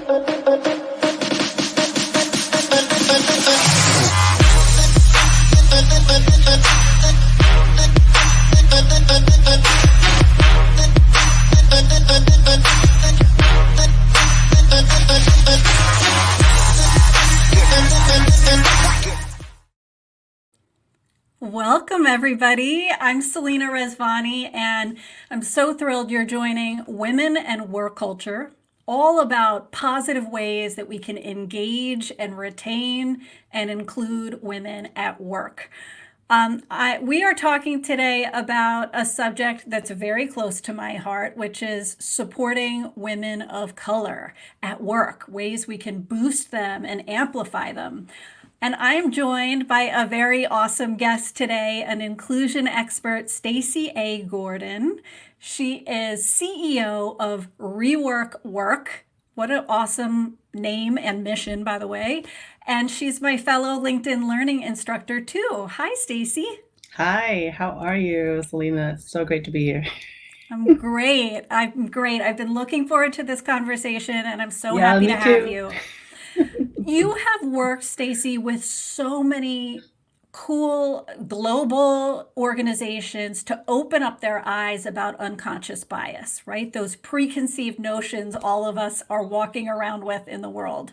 Welcome, everybody. I'm Selena Rezvani, and I'm so thrilled you're joining Women and Work Culture, all about positive ways that we can engage and retain and include women at work. We are talking today about a subject that's very close to my heart, which is supporting women of color at work, ways we can boost them and amplify them. And I'm joined by a very awesome guest today, an inclusion expert, Stacey A. Gordon. She is CEO of Rework Work. What an awesome name and mission, by the way. And she's my fellow LinkedIn Learning instructor too. Hi, Stacey. Hi, how are you, Selena? It's so great to be here. I'm great. I'm great. I've been looking forward to this conversation and I'm so Yeah, happy to me have too. you. You have worked, Stacey, with so many cool global organizations to open up their eyes about unconscious bias, right? Those preconceived notions all of us are walking around with in the world.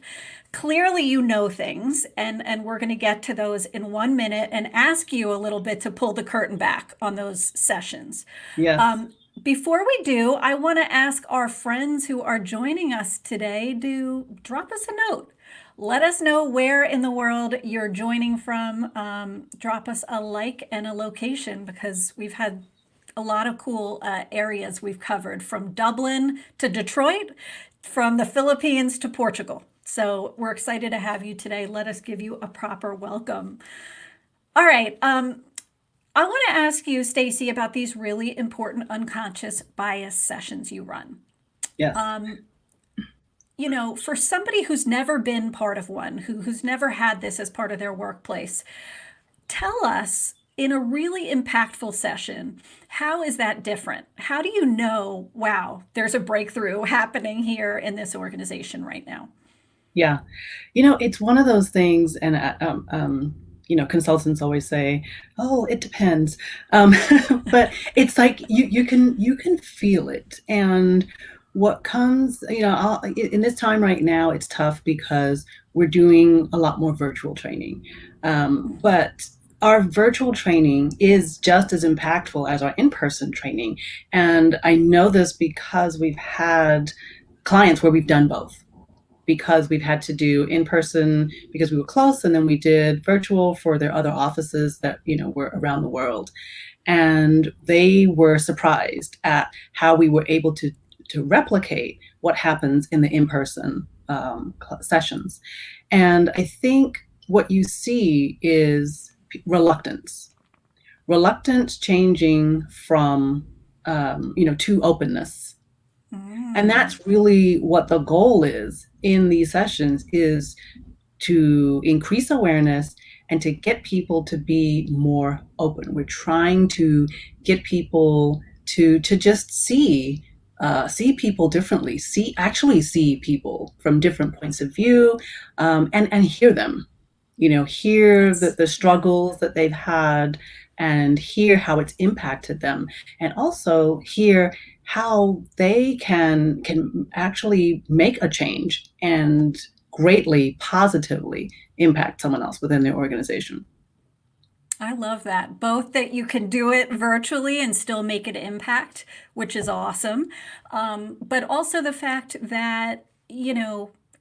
Clearly, you know things, and we're going to get to those in 1 minute and ask you a little bit to pull the curtain back on those sessions. Yes. Um, Before we do, I want to ask our friends who are joining us today to drop us a note. Let us know where in the world you're joining from. Drop us a like and a location because we've had a lot of cool areas we've covered from Dublin to Detroit, from the Philippines to Portugal. So we're excited to have you today. Let us give you a proper welcome. All right. I want to ask you, Stacey, about these really important unconscious bias sessions you run. Yes. Um, for somebody who's never been part of one, who's never had this as part of their workplace, tell us in a really impactful session, how is that different? How do you know, wow, there's a breakthrough happening here in this organization right now? Yeah. It's one of those things, and consultants always say, "Oh, it depends," but it's like you can feel it, and what comes, in this time right now, it's tough because we're doing a lot more virtual training, but our virtual training is just as impactful as our in-person training, and I know this because we've had clients where we've done both because we've had to do in person because we were close, and then we did virtual for their other offices that were around the world, and they were surprised at how we were able to replicate what happens in the in-person sessions. And I think what you see is reluctance changing from to openness, and Mm, that's really what the goal is in these sessions, is to increase awareness and to get people to be more open. We're trying to get people to just see people differently, see people from different points of view, and hear them. Hear yes. the Yeah. struggles that they've had, and hear how it's impacted them, and also hear how they can actually make a change and greatly positively impact someone else within their organization. I love that. Both that you can do it virtually and still make an impact, which is awesome. But also the fact that,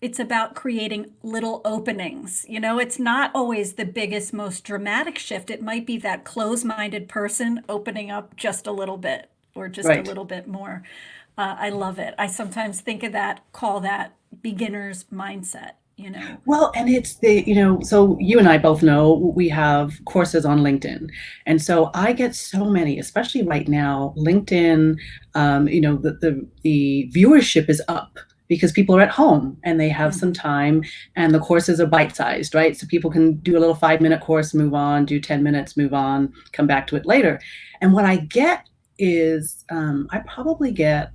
it's about creating little openings. It's not always the biggest, most dramatic shift. It might be that closed minded person opening up just a little bit or just a Right. little bit more. I love it. I sometimes think of that, call that beginner's mindset. Well, and it's so you and I both know we have courses on LinkedIn. And so I get so many, especially right now, LinkedIn, the viewership is up because people are at home and they have some Mhm. time, and the courses are bite-sized, right? So people can do a little 5-minute course, move on, do 10 minutes, move on, come back to it later. And what I get is I probably get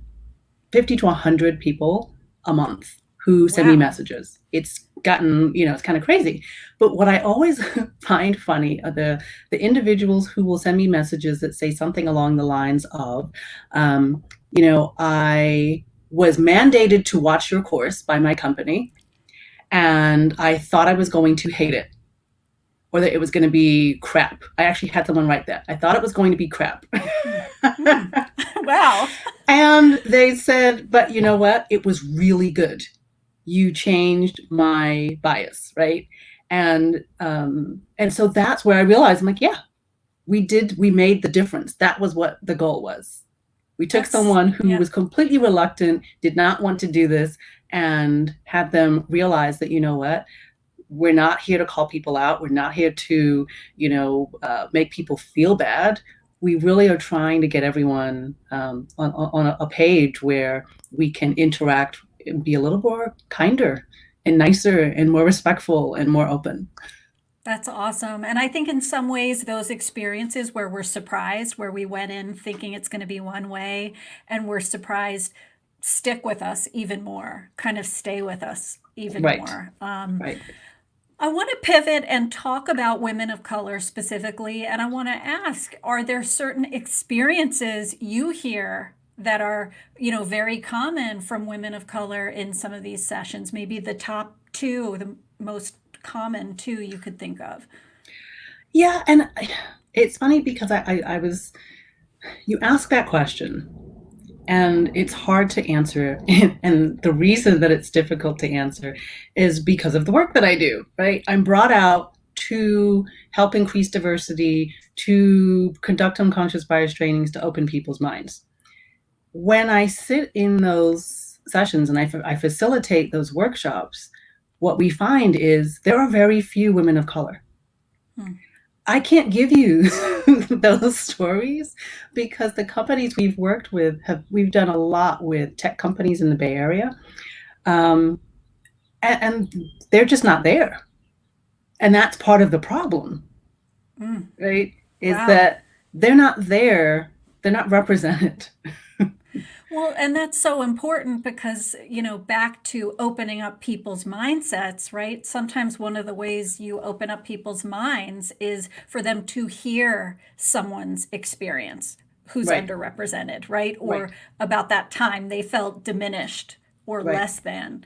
50 to 100 people a month who send me Wow. messages. It's gotten, it's kind of crazy. But what I always find funny are the individuals who will send me messages that say something along the lines of, I was mandated to watch your course by my company, and I thought I was going to hate it or that it was going to be crap. I actually had someone write that. I thought it was going to be crap. Hmm. Wow. And they said, but you know what? It was really good. You changed my bias, right? And so that's where I realized, I'm like, yeah, we made the difference. That was what the goal was. We took That's, someone who yeah. was completely reluctant, did not want to do this, and had them realize that, you know what, we're not here to call people out. We're not here to, make people feel bad. We really are trying to get everyone on a page where we can interact and be a little more kinder and nicer and more respectful and more open. That's awesome. And I think in some ways, those experiences where we're surprised, where we went in thinking it's going to be one way and we're surprised, stick with us even more, kind of stay with us even Right, more. right. I want to pivot and talk about women of color specifically. And I want to ask, are there certain experiences you hear that are, very common from women of color in some of these sessions? Maybe the top two, the most common two you could think of. Yeah, and it's funny because I was, you asked that question, and it's hard to answer. And the reason that it's difficult to answer is because of the work that I do, right? I'm brought out to help increase diversity, to conduct unconscious bias trainings, to open people's minds. When I sit in those sessions and I facilitate those workshops, what we find is there are very few women of color. Hmm. I can't give you those stories because the companies we've worked with we've done a lot with tech companies in the Bay Area, um, and they're just not there, and that's part of the problem, Mm. right? Is Wow. that they're not there, they're not represented. Well, and that's so important because, back to opening up people's mindsets, right? Sometimes one of the ways you open up people's minds is for them to hear someone's experience who's Right, underrepresented, right? Or right, about that time they felt diminished or right. less than.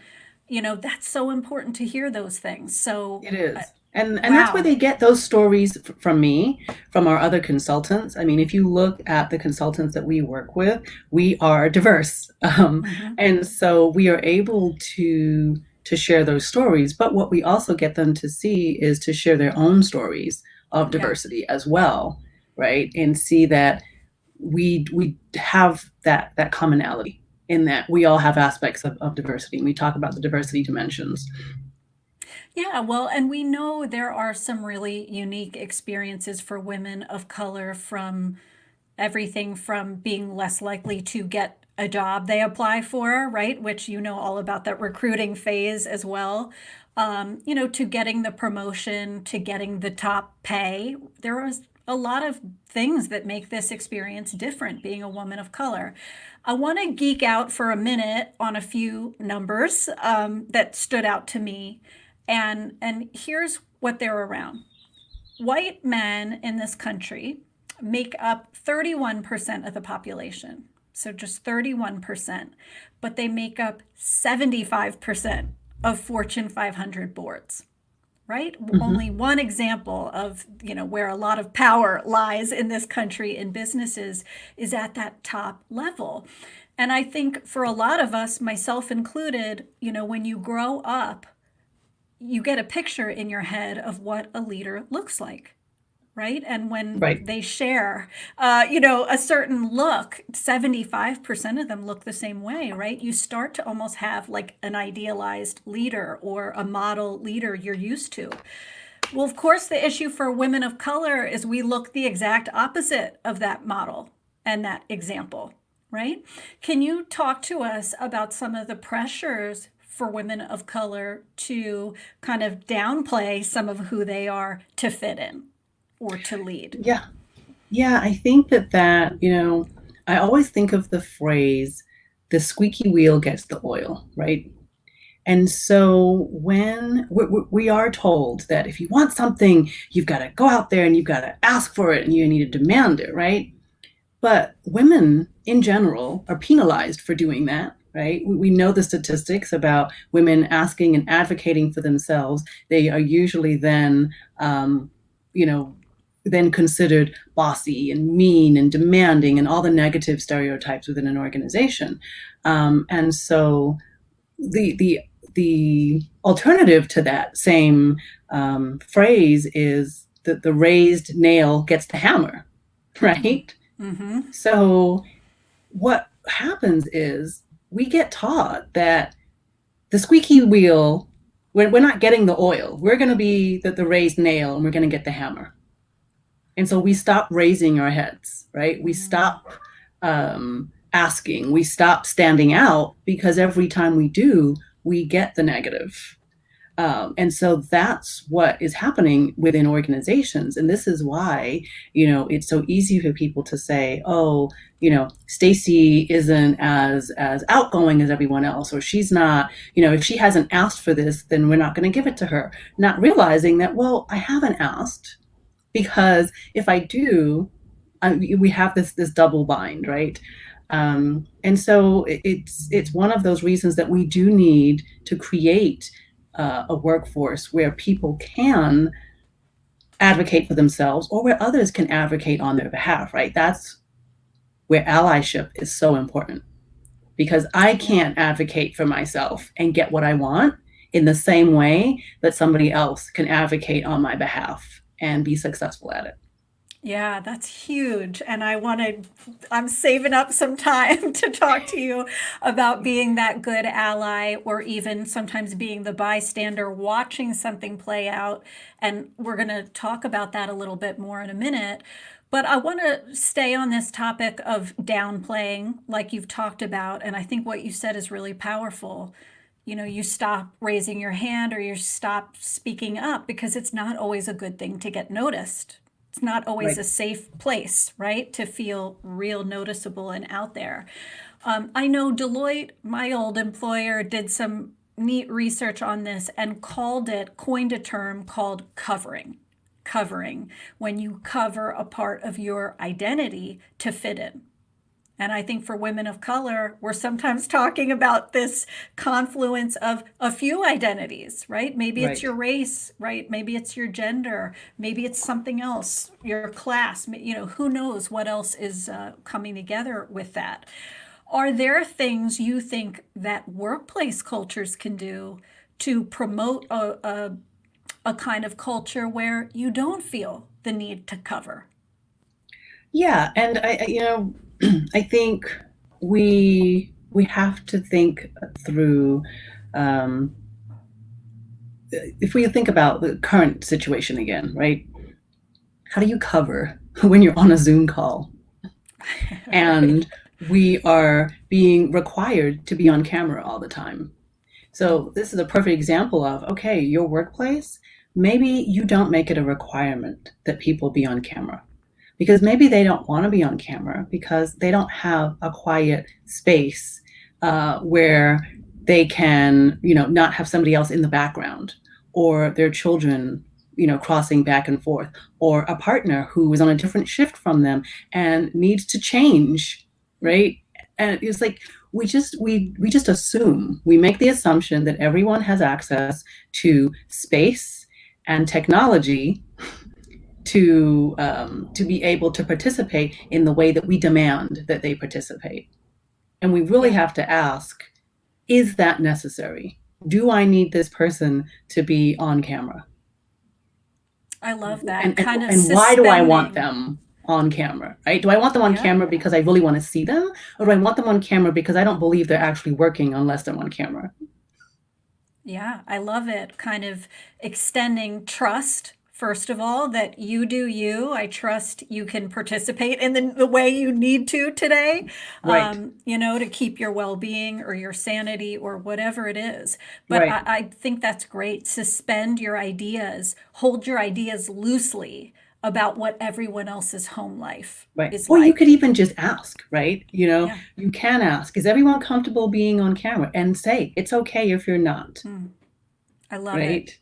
That's so important to hear those things. So, It is. And that's where wow. they get those stories from me, from our other consultants. I mean, if you look at the consultants that we work with, we are diverse. Hmm. And so we are able to share those stories. But what we also get them to see is to share their own stories of Yeah. diversity as well, right? And see that we have that commonality in that we all have aspects of diversity. And we talk about the diversity dimensions. Yeah, well, and we know there are some really unique experiences for women of color from everything from being less likely to get a job they apply for, right? Which you know all about that recruiting phase as well. To getting the promotion, to getting the top pay. There are a lot of things that make this experience different being a woman of color. I want to geek out for a minute on a few numbers that stood out to me. And here's what they're around. White men in this country make up 31% of the population. So just 31%, but they make up 75% of Fortune 500 boards, right? Mhm. Only one example of, where a lot of power lies in this country in businesses is at that top level. And I think for a lot of us, myself included, when you grow up, you get a picture in your head of what a leader looks like, right? And when Right. they share, a certain look, 75% of them look the same way, right? You start to almost have like an idealized leader or a model leader you're used to. Well, of course, the issue for women of color is we look the exact opposite of that model and that example, right? Can you talk to us about some of the pressures for women of color to kind of downplay some of who they are to fit in or to lead? Yeah. Yeah, I think that, I always think of the phrase, the squeaky wheel gets the oil, right? And so when we are told that if you want something, you've got to go out there and you've got to ask for it and you need to demand it, right? But women in general are penalized for doing that, right? We know the statistics about women asking and advocating for themselves. They are usually then, you know, then considered bossy and mean and demanding and all the negative stereotypes within an organization. And so the alternative to that same phrase is that the raised nail gets the hammer, right? Mm-hmm. So what happens is we get taught that the squeaky wheel, we're not getting the oil. We're going to be the raised nail and we're going to get the hammer. And so we stop raising our heads, right? We stop asking, we stop standing out because every time we do, we get the negative. And so that's what is happening within organizations. And this is why, it's so easy for people to say, oh, Stacy isn't as outgoing as everyone else, or she's not, if she hasn't asked for this, then we're not going to give it to her. Not realizing that, well, I haven't asked, because if I do, we have this double bind, right? And so it's one of those reasons that we do need to create a workforce where people can advocate for themselves or where others can advocate on their behalf, right? That's where allyship is so important, because I can't advocate for myself and get what I want in the same way that somebody else can advocate on my behalf and be successful at it. Yeah, that's huge. And I'm saving up some time to talk to you about being that good ally, or even sometimes being the bystander watching something play out. And we're going to talk about that a little bit more in a minute. But I want to stay on this topic of downplaying, like you've talked about. And I think what you said is really powerful. You stop raising your hand or you stop speaking up because it's not always a good thing to get noticed. It's not always Right. a safe place, right, to feel real noticeable and out there. I know Deloitte, my old employer, did some neat research on this and coined a term called covering. Covering, when you cover a part of your identity to fit in. And I think for women of color, we're sometimes talking about this confluence of a few identities, right? Maybe it's Right. your race, right? Maybe it's your gender. Maybe it's something else, your class. Who knows what else is coming together with that. Are there things you think that workplace cultures can do to promote a kind of culture where you don't feel the need to cover? Yeah, and I think we have to think through, um, if we think about the current situation again, right? How do you cover when you're on a Zoom call Right. and we are being required to be on camera all the time? So this is a perfect example of, okay, your workplace, maybe you don't make it a requirement that people be on camera, because maybe they don't want to be on camera because they don't have a quiet space where they can, not have somebody else in the background, or their children, crossing back and forth, or a partner who is on a different shift from them and needs to change, right? And it's like we just assume, we make the assumption that everyone has access to space and technology to be able to participate in the way that we demand that they participate. And we really Yeah, have to ask, is that necessary? Do I need this person to be on camera? I love that And and, kind of and why do I want suspending. them on camera? Right? Do I want them on Yeah. camera because I really want to see them? Or do I want them on camera because I don't believe they're actually working unless they're on camera? Yeah, I love it. Kind of extending trust, first of all, that you do you. I trust you can participate in the way you need to today, Right. to keep your well being or your sanity or whatever it is. But Right. I think that's great. Suspend your ideas, hold your ideas loosely. about what everyone else's home life Right. is Or you could like. even just ask, right? Yeah. You can ask, is everyone comfortable being on camera? And say, it's okay if you're not, Mm, I love it. right? I love it.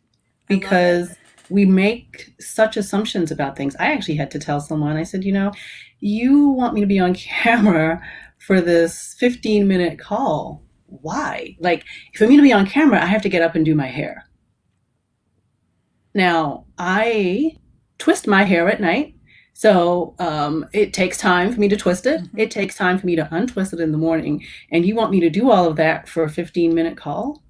Because we make such assumptions about things. I actually had to tell someone, I said, you want me to be on camera for this 15-minute call. Why? Like, for me to be on camera, I have to get up and do my hair. Now, I twist my hair at night. So it takes time for me to twist it. Mhm. It takes time for me to untwist it in the morning. And you want me to do all of that for a 15-minute call?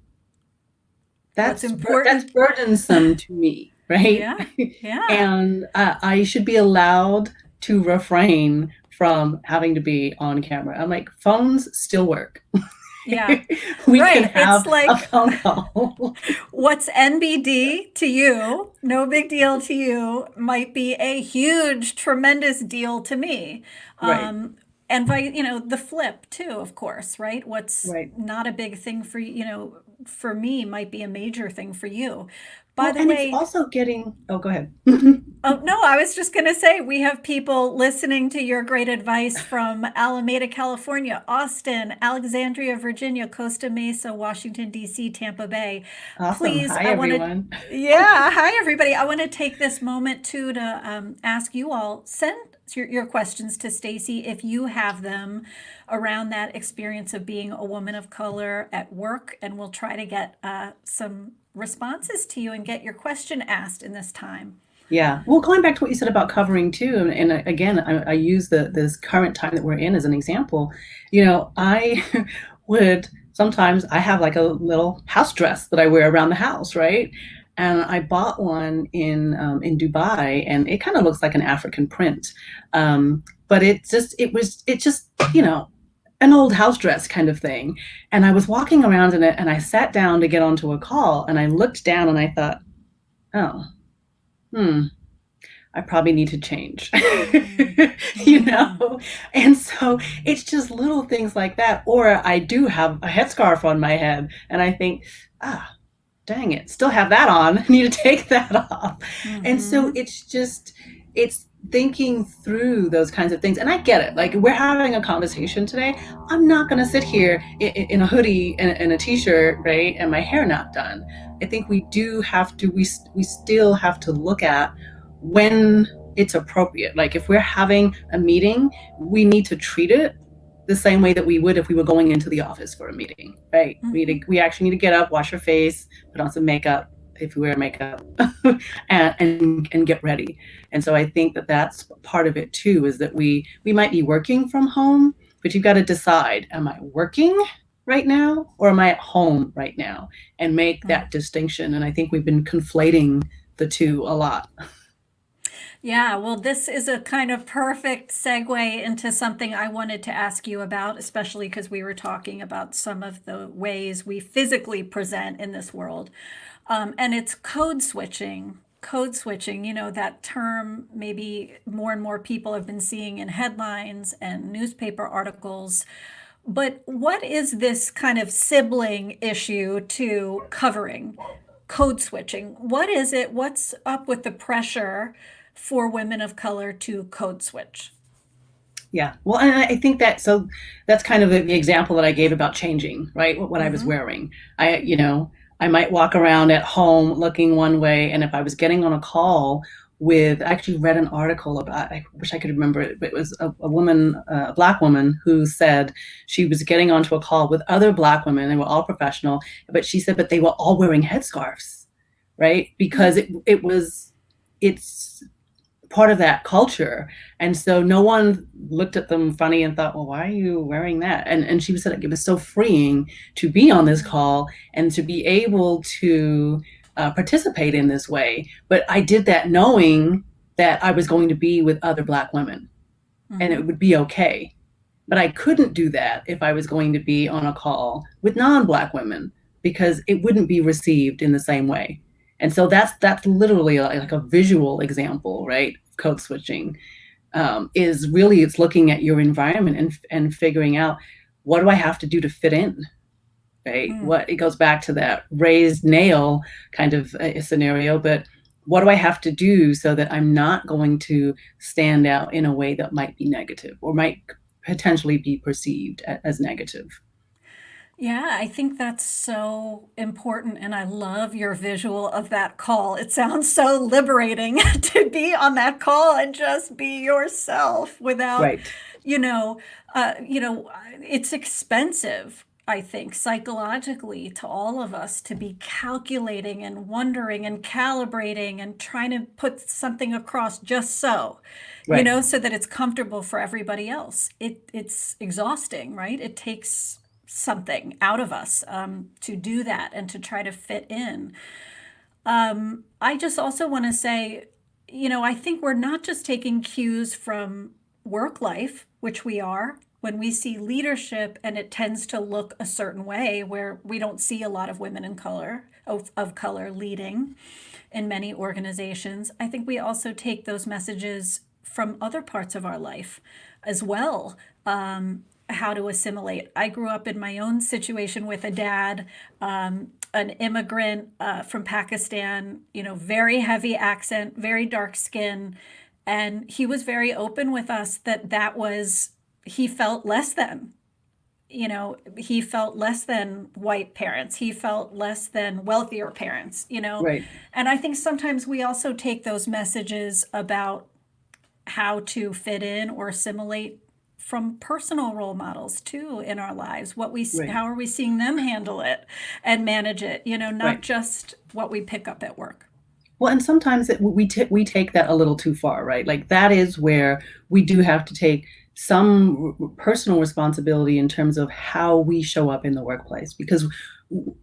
What's That's important? burdensome to me, right? Yeah. Yeah. And I should be allowed to refrain from having to be on camera. I'm like, phones still work. Yeah. We can Right. It's have a like phone call. what's NBD to you, no big deal to you, might be a huge, tremendous deal to me. Right, And the flip too, of course, right? What's right. not a big thing for for me might be a major thing for you. By Well, the and it's way, also getting, oh, go ahead. oh, no, I was just going to say we have people listening to your great advice from Alameda, California, Austin, Alexandria, Virginia, Costa Mesa, Washington, D.C., Tampa Bay. Awesome. Please, Hi, I want to, everyone. yeah, hi, everybody. I want to take this moment too to ask you all, send your questions to Stacy if you have them around that experience of being a woman of color at work, and we'll try to get some responses to you and get your question asked in this time. Yeah. Well, going back to what you said about covering too, and again, I use this current time that we're in as an example. I would sometimes I have like a little house dress that I wear around the house, right? And I bought one in Dubai, and it kind of looks like an African print, but it just an old house dress kind of thing. And I was walking around in it, and I sat down to get onto a call, and I looked down, and I thought, oh. Hmm, I probably need to change. Mm, you mm, know? And so it's just little things like that. Or I do have a headscarf on my head, and I think, dang it, still have that on. I need to take that off. And so mm-hmm. it's thinking through those kinds of things. And I get it. Like, we're having a conversation today. I'm not going to sit here in a hoodie and a t-shirt, right? And my hair not done. I think we do have to, we still have to look at when it's appropriate. Like, if we're having a meeting, we need to treat it the same way that we would if we were going into the office for a meeting, right? Mm-hmm. We actually need to get up, wash our face, put on some makeup if we wear makeup, and get ready. And so I think that that's part of it too, is that we might be working from home, but you've got to decide, am I working right now or am I at home right now? And make Mm. that distinction. And I think we've been conflating the two a lot. Yeah, well, this is a kind of perfect segue into something I wanted to ask you about, especially because we were talking about some of the ways we physically present in this world. And it's code switching. Code switching, that term maybe more and more people have been seeing in headlines and newspaper articles. But what is this kind of sibling issue to covering? Code switching. What is it? What's up with the pressure for women of color to code switch? Yeah. Well, and I think that's kind of the example that I gave about changing, right? What I was Mm-hmm. wearing. I might walk around at home looking one way, and if I was getting on a call I actually read an article about, I wish I could remember it, but it was a woman, a Black woman, who said she was getting onto a call with other Black women. They were all professional, but she said, but they were all wearing headscarves, right? Because it's part of that culture. And so no one looked at them funny and thought, well, why are you wearing that? And she said it was so freeing to be on this call and to be able to participate in this way. But I did that knowing that I was going to be with other Black women and Mm-hmm. it would be okay. But I couldn't do that if I was going to be on a call with non-Black women, because it wouldn't be received in the same way. And so that's literally like a visual example, right? Code switching is really, it's looking at your environment and figuring out, what do I have to do to fit in, right? Mm. What, it goes back to that raised nail kind of a scenario, but what do I have to do so that I'm not going to stand out in a way that might be negative or might potentially be perceived as negative? Yeah, I think that's so important. And I love your visual of that call. It sounds so liberating to be on that call and just be yourself without, Right, you know, it's expensive, I think, psychologically to all of us to be calculating and wondering and calibrating and trying to put something across just so, right, so that it's comfortable for everybody else. It's exhausting, right? It takes something out of us to do that and to try to fit in. I just also want to say, I think we're not just taking cues from work life, which we are, when we see leadership and it tends to look a certain way where we don't see a lot of women in color of color leading in many organizations. I think we also take those messages from other parts of our life as well. How to assimilate. I grew up in my own situation with a dad, an immigrant from Pakistan, very heavy accent, very dark skin. And he was very open with us that was, he felt less than. He felt less than white parents. He felt less than wealthier parents. right. And I think sometimes we also take those messages about how to fit in or assimilate from personal role models too in our lives. Right. How are we seeing them handle it and manage it, not Right. just what we pick up at work. Well, and sometimes we take that a little too far, right? Like that is where we do have to take some personal responsibility in terms of how we show up in the workplace, because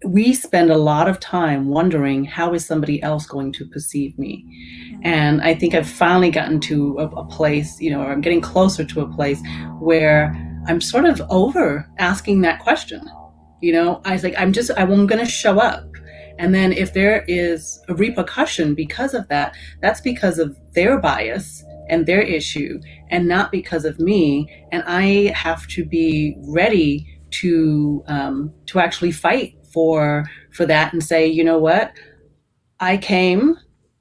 we spend a lot of time wondering how is somebody else going to perceive me. And I think I've finally gotten to a place, or I'm getting closer to a place where I'm sort of over asking that question. I was like, I'm going to show up. And then if there is a repercussion because of that, that's because of their bias and their issue and not because of me. And I have to be ready to actually fight for that and say, you know what? I came,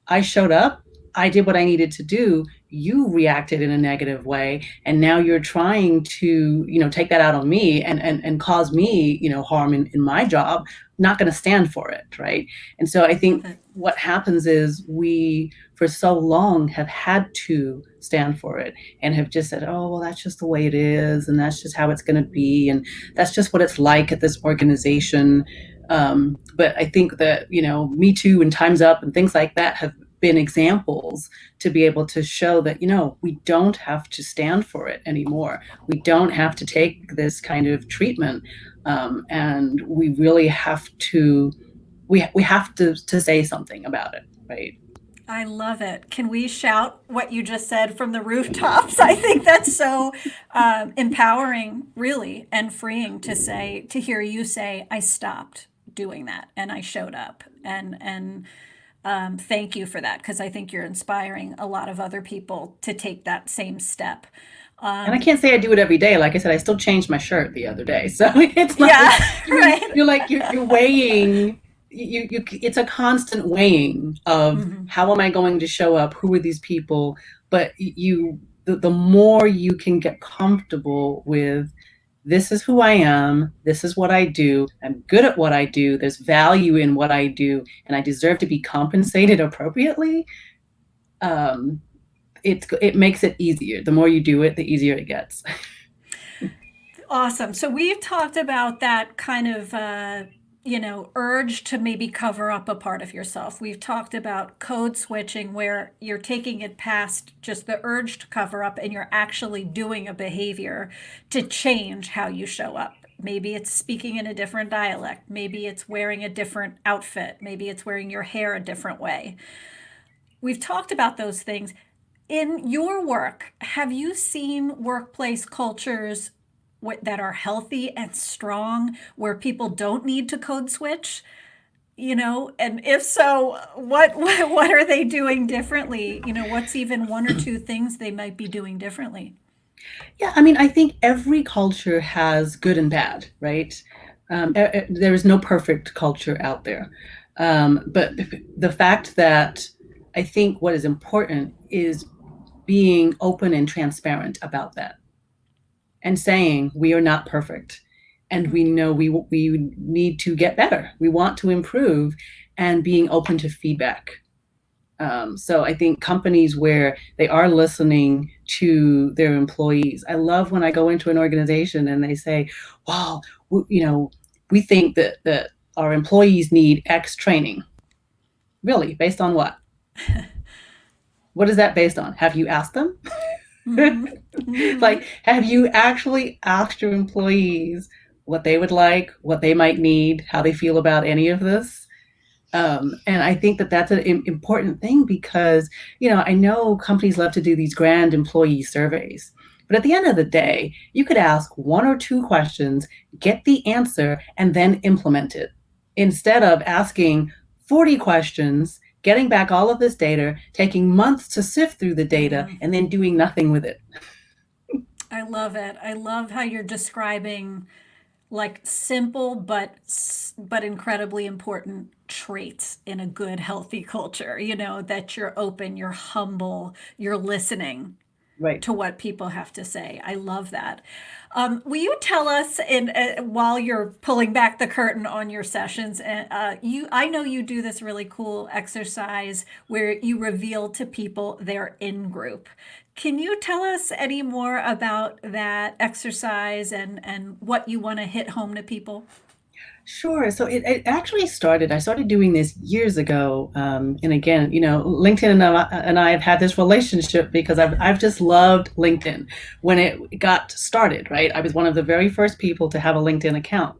I showed up, I did what I needed to do. You reacted in a negative way, and now you're trying to, take that out on me and cause me, harm in my job. Not going to stand for it, right? And so I think Love it. what happens is we, for so long, have had to stand for it and have just said, oh, well, that's just the way it is, and that's just how it's going to be, and that's just what it's like at this organization. But I think that, Me Too and Time's Up and things like that have been examples to be able to show that, we don't have to stand for it anymore. We don't have to take this kind of treatment. And we really have to, we have to say something about it, right? I love it. Can we shout what you just said from the rooftops? I think that's so empowering, really, and freeing to hear you say, I stopped doing that and I showed up. And thank you for that, because I think you're inspiring a lot of other people to take that same step. And I can't say I do it every day. Like I said, I still changed my shirt the other day. So it's like Yeah, right. you're weighing. It's a constant weighing of Mhm. how am I going to show up? Who are these people? But the more you can get comfortable with, this is who I am. This is what I do. I'm good at what I do. There's value in what I do, and I deserve to be compensated appropriately. Um, it makes it easier. The more you do it, the easier it gets. Awesome. So we've talked about that kind of, urge to maybe cover up a part of yourself. We've talked about code switching, where you're taking it past just the urge to cover up and you're actually doing a behavior to change how you show up. Maybe it's speaking in a different dialect. Maybe it's wearing a different outfit. Maybe it's wearing your hair a different way. We've talked about those things. In your work, have you seen workplace cultures that are healthy and strong where people don't need to code switch? And if so, what are they doing differently? What's even one or two things they might be doing differently? Yeah, I mean, I think every culture has good and bad, right? There is no perfect culture out there. But the fact that I think what is important is being open and transparent about that and saying we are not perfect and we know we need to get better. We want to improve and being open to feedback. So I think companies where they are listening to their employees. I love when I go into an organization and they say, "Wow, we think that our employees need X training." Really, based on what? What is that based on? Have you asked them? Hmm. Hmm. Like, have you actually asked your employees what they would like, what they might need, how they feel about any of this? And I think that that's an important thing because, I know companies love to do these grand employee surveys. But at the end of the day, you could ask one or two questions, get the answer, and then implement it instead of asking 40 questions, getting back all of this data, taking months to sift through the data, Hmm. and then doing nothing with it. I love it. I love how you're describing like simple but incredibly important traits in a good healthy culture. That you're open, you're humble, you're listening Right. to what people have to say. I love that. Will you tell us, while you're pulling back the curtain on your sessions, I know you do this really cool exercise where you reveal to people their in group. Can you tell us any more about that exercise and what you want to hit home to people? Sure. So it actually started, I started doing this years ago. And again, LinkedIn and I have had this relationship because I've just loved LinkedIn when it got started, right? I was one of the very first people to have a LinkedIn account.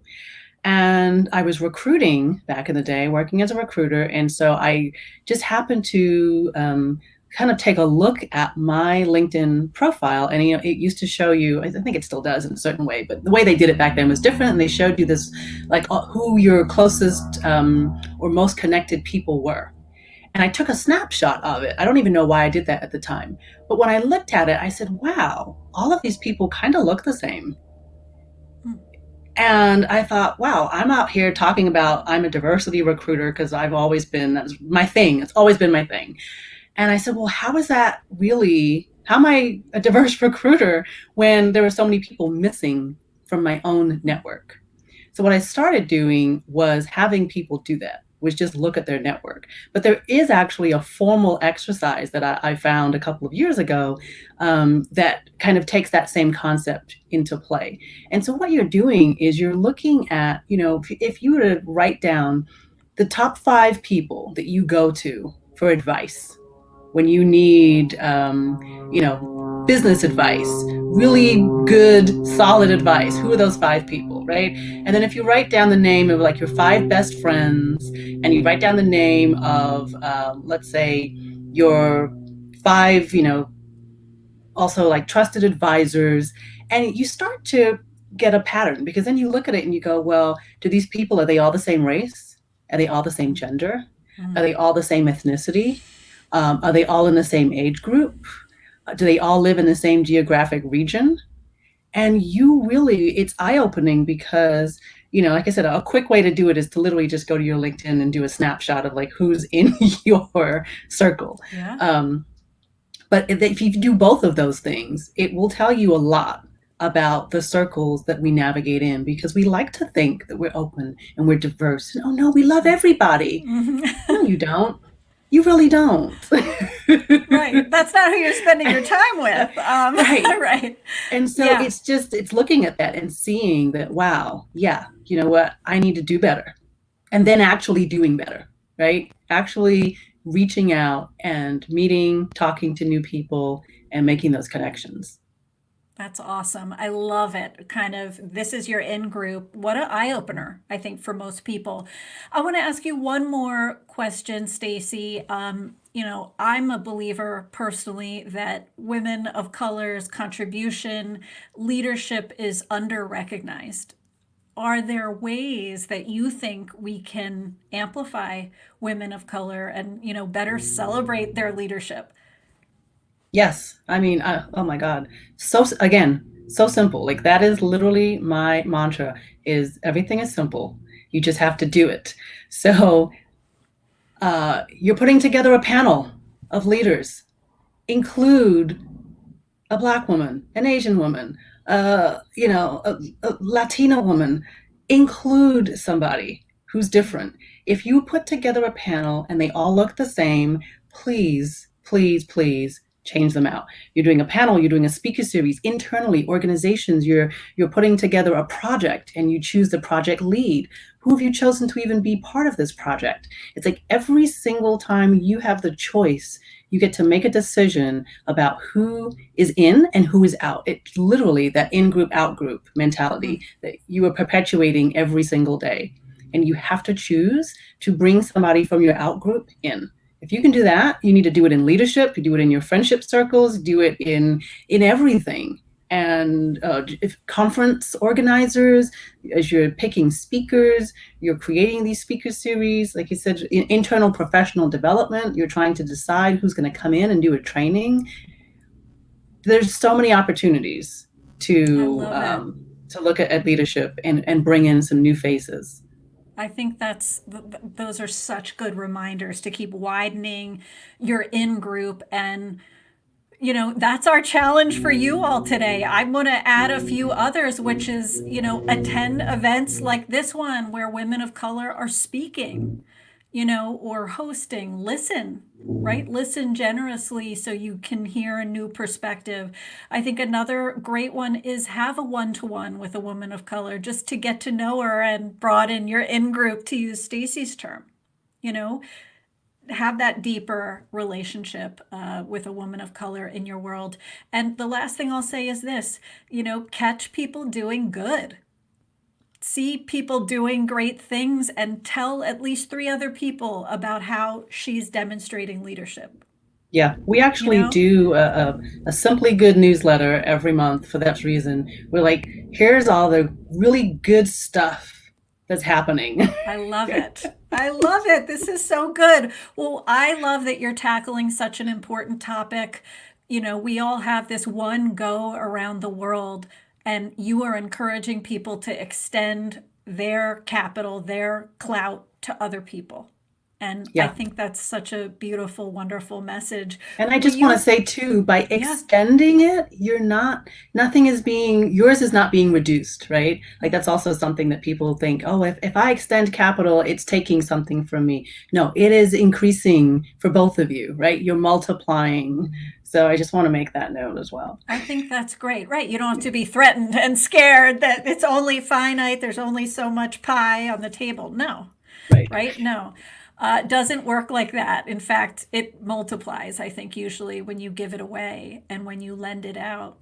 And I was recruiting back in the day, working as a recruiter. And so I just happened to kind of take a look at my LinkedIn profile. And it used to show you, I think it still does in a certain way, but the way they did it back then was different. And they showed you this, like who your closest or most connected people were. And I took a snapshot of it. I don't even know why I did that at the time. But when I looked at it, I said, wow, all of these people kind of look the same. And I thought, wow, I'm out here talking about I'm a diversity recruiter because I've always been, that's my thing. It's always been my thing. And I said, well, how is that really, how am I a diverse recruiter when there were so many people missing from my own network? So what I started doing was having people do that, was just look at their network. But there is actually a formal exercise that I found a couple of years ago that kind of takes that same concept into play. And so what you're doing is you're looking at, if you were to write down the top 5 people that you go to for advice when you need, business advice, really good, solid advice. Who are those 5 people, right? And then if you write down the name of like your 5 best friends, and you write down the name of, let's say, your 5, also like trusted advisors, and you start to get a pattern because then you look at it and you go, well, do these people, are they all the same race? Are they all the same gender? Are they all the same ethnicity? Are they all in the same age group? Do they all live in the same geographic region? And it's eye opening because, like I said, a quick way to do it is to literally just go to your LinkedIn and do a snapshot of like who's in your circle. Yeah. But if you do both of those things, it will tell you a lot about the circles that we navigate in because we like to think that we're open and we're diverse. And, oh no, we love everybody. No, you don't. You really don't. Right. That's not who you're spending your time with. Right. Right. And so Yeah. it's looking at that and seeing that, wow, yeah, you know what? I need to do better. And then actually doing better, right? Actually reaching out and meeting, talking to new people and making those connections. That's awesome. I love it. Kind of, this is your in group. What an eye opener, I think, for most people. I want to ask you one more question, Stacy. I'm a believer personally that women of color's contribution, leadership is under recognized. Are there ways that you think we can amplify women of color and, better celebrate their leadership? Yes. I mean, oh my God. So, again, so simple. Like that is literally my mantra is everything is simple. You just have to do it. So, you're putting together a panel. of leaders include a Black woman, an Asian woman, a Latina woman. Include somebody who's different. If you put together a panel and they all look the same, please, please, please change them out. You're doing a panel, you're doing a speaker series internally, organizations, you're putting together a project and you choose the project lead. Who have you chosen to even be part of this project? It's like every single time you have the choice, you get to make a decision about who is in and who is out. It's literally that in-group, out-group mentality that you are perpetuating every single day. And you have to choose to bring somebody from your out-group in. If you can do that, you need to do it in leadership, you do it in your friendship circles, do it in everything. And if conference organizers, as you're picking speakers, you're creating these speaker series, like you said, in internal professional development, you're trying to decide who's going to come in and do a training. There's so many opportunities to look at leadership and bring in some new faces. I think those are such good reminders to keep widening your in-group. And that's our challenge for you all today. I'm going to add a few others, which is, attend events like this one where women of color are speaking, or hosting. Listen, right? Listen generously so you can hear a new perspective. I think another great one is have a one-to-one with a woman of color just to get to know her and broaden your in-group, to use Stacy's term. Have that deeper relationship with a woman of color in your world. And the last thing I'll say is this, catch people doing good. See people doing great things and tell at least 3 other people about how she's demonstrating leadership. Yeah, we actually do a Simply Good newsletter every month for that reason. We're like, here's all the really good stuff that's happening. I love it. I love it. This is so good. Well, I love that you're tackling such an important topic. We all have this one go around the world, and you are encouraging people to extend their capital, their clout to other people. And I think that's such a beautiful, wonderful message. And I just want to say too, by extending it, yours is not being reduced, right? Like that's also something that people think, oh, if I extend capital, it's taking something from me. No, it is increasing for both of you, right? You're multiplying. So I just want to make that note as well. I think that's great, right? You don't have to be threatened and scared that it's only finite. There's only so much pie on the table. No, right? No. Doesn't work like that. In fact, it multiplies, I think, usually when you give it away and when you lend it out.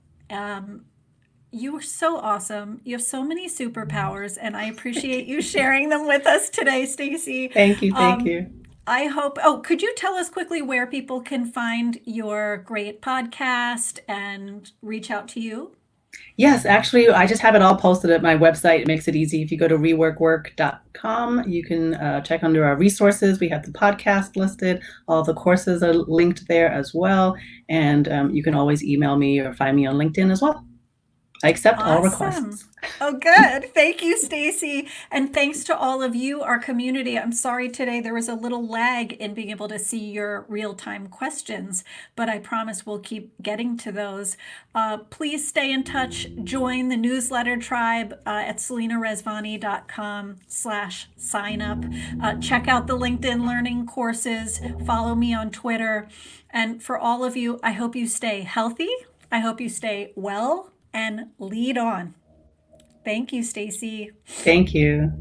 You are so awesome. You have so many superpowers, and I appreciate you sharing them with us today, Stacy. Thank you. Thank you. I hope, could you tell us quickly where people can find your great podcast and reach out to you? Yes, actually, I just have it all posted at my website. It makes it easy. If you go to reworkwork.com, you can check under our resources. We have the podcast listed. All the courses are linked there as well. And you can always email me or find me on LinkedIn as well. I accept all requests. Oh, good. Thank you, Stacy. And thanks to all of you, our community. I'm sorry today there was a little lag in being able to see your real-time questions, but I promise we'll keep getting to those. Please stay in touch. Join the newsletter tribe at selinaresvani.com/sign up. Check out the LinkedIn Learning courses. Follow me on Twitter. And for all of you, I hope you stay healthy. I hope you stay well and lead on. Thank you, Stacy. Thank you.